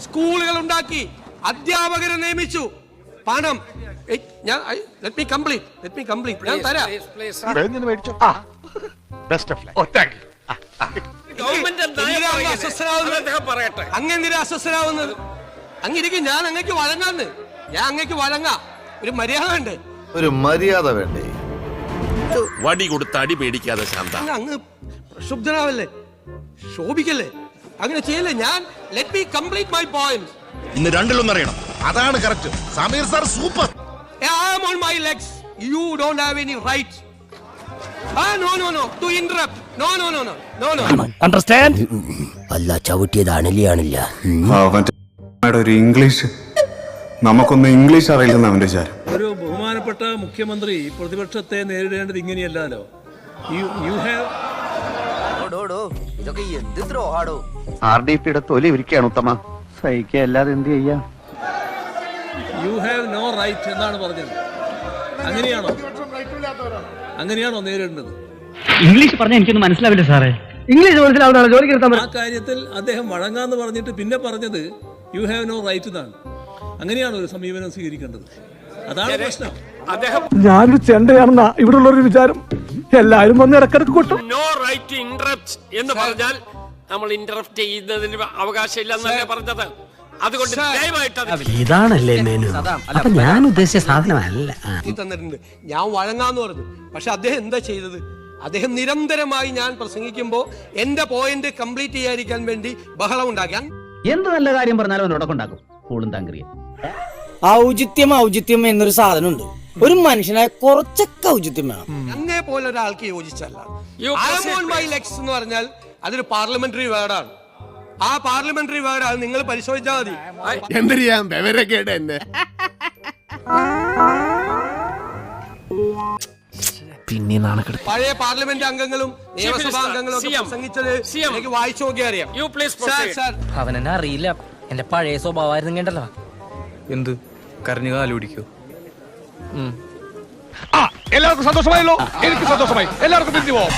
സ്കൂളുകൾ ഉണ്ടാക്കി, അധ്യാപകരെ നിയമിച്ചു, പണം. Let me complete. ഞാൻ തരാം. അങ്ങനെ അസ്വസ്ഥരാവുന്നത് അങ്ങിരിക്കും. ഞാൻ അങ്ങക്ക് വഴങ്ങാന്ന്. ഞാൻ അങ്ങക്ക് വഴങ്ങാം. ഒരു മര്യാദ വേണ്ടേ? ഒരു മര്യാദ വേണ്ടേ? വടി കൊടുത്ത് അടി പേടിക്കാതെ ശാന്ത. അങ്ങ് പ്രക്ഷുബ്ധനാവല്ലേ, ശോഭിക്കല്ലേ, അങ്ങനെ ചെയ്യല്ലേ. ഞാൻ let me complete my point. ഇന്ന് രണ്ടിലൊന്നും അറിയണം. അതാണ് correct. Sameer sir super. I am on my legs. You don't have any right. No. To interrupt. No. Understand? അല്ല ചവിട്ടിയത് അണലിയാണില്ല. അവന്റെ ഒരു ഇംഗ്ലീഷ്, നമുക്കൊന്നും ഇംഗ്ലീഷ് അറിയില്ലെന്ന് അവന്റെ വിചാരം. ഒരു ബഹുമാനപ്പെട്ട മുഖ്യമന്ത്രി പ്രതിപക്ഷത്തെ നേരിടേണ്ടത് ഇങ്ങനെയല്ലോ. ഇതൊക്കെ എന്ത് ദ്രോഹാടോ. RDPയുടെ തൊലി ഇരിക്കുകയാണ് ഉത്തമ. സഹിക്കുക അല്ലാതെ എന്ത് ചെയ്യാ? യു ഹാവ് നോ റൈറ്റ് എന്നാണ് പറഞ്ഞത്. അങ്ങനെയാണോ നേരിടേണ്ടത്? ഇംഗ്ലീഷ് പറഞ്ഞാൽ എനിക്കൊന്നും മനസ്സിലാവില്ല സാറേ. ഇംഗ്ലീഷ് മനസ്സിലാവുന്നതാണ് ജോലിക്ക് എടുത്താൽ. ആ കാര്യത്തിൽ അദ്ദേഹം വഴങ്ങാന്ന് പറഞ്ഞിട്ട് പിന്നെ പറഞ്ഞത് യു ഹാവ് നോ റൈറ്റ് എന്നാണ്. അങ്ങനെയാണോ ഒരു സമീപനം സ്വീകരിക്കേണ്ടത്? അതാണ് പ്രശ്നം. ഞാനൊരു ചെണ്ടയാണെന്നാ ഇവിടെ ഉള്ളൊരു വിചാരം. എല്ലാരും വന്ന് ഇടക്കിടക്ക് കൊട്ടും. നോ റൈറ്റ് ടു ഇന്ററപ്റ്റ് എന്ന് പറഞ്ഞാൽ നമ്മൾ ഇന്ററപ്റ്റ് ചെയ്യുന്നതിന് അവകാശമില്ല എന്നല്ലേ പറഞ്ഞത്. അതുകൊണ്ട് ഇതാണല്ലേ മെനു. അപ്പൊ ഞാൻ ഉദ്ദേശിച്ച സാധനമല്ല. തന്നിട്ടുണ്ട്. ഞാൻ വഴങ്ങാന്ന് പറഞ്ഞു. പക്ഷെ അദ്ദേഹം എന്താ ചെയ്തത്? അദ്ദേഹം നിരന്തരമായി ഞാൻ പ്രസംഗിക്കുമ്പോൾ എന്റെ പോയിന്റ് കംപ്ലീറ്റ് ചെയ്യാതിരിക്കാൻ വേണ്ടി ബഹളം ഉണ്ടാക്കി. എന്ത് നല്ല കാര്യം പറഞ്ഞാലും അവനോടൊക്കെ ഉണ്ടാക്കും. കൂളും താങ്കരിയ ഔചിത്യം എന്നൊരു സാധനമുണ്ട്. ഒരു മനുഷ്യനായ കുറച്ചൊക്കെ ഔചിത്യം വേണം. അങ്ങേ പോലെ ഒരാൾക്ക് യോജിച്ചല്ല. I am on my legs എന്ന് പറഞ്ഞാൽ അതൊരു പാർലമെന്ററി വേർഡാണ്. ആ പാർലമെന്ററി വേർഡാണ്. നിങ്ങൾ പരിശോധിച്ചാൽ മതി. എന്തറിയാം വിവരക്കേട് എന്നെ. പിന്നെ നാണക്കെടുത്ത് പഴയ പാർലമെന്റ് അംഗങ്ങളും നിയമസഭാ അംഗങ്ങളും ഒക്കെ പ്രസംഗിച്ചത് എനിക്ക് വായിച്ചു നോക്കിയാൽ അറിയാം. അവൻ എന്നെ അറിയില്ല. എന്റെ പഴയ സ്വഭാവമായിരുന്നു കേട്ടല്ലോ. എന്ത് കരഞ്ഞു കാലുപിടിക്കോ? എല്ലാവർക്കും സന്തോഷമായല്ലോ. എനിക്ക് സന്തോഷമായി. എല്ലാവർക്കും പിരിഞ്ഞു പോവാം.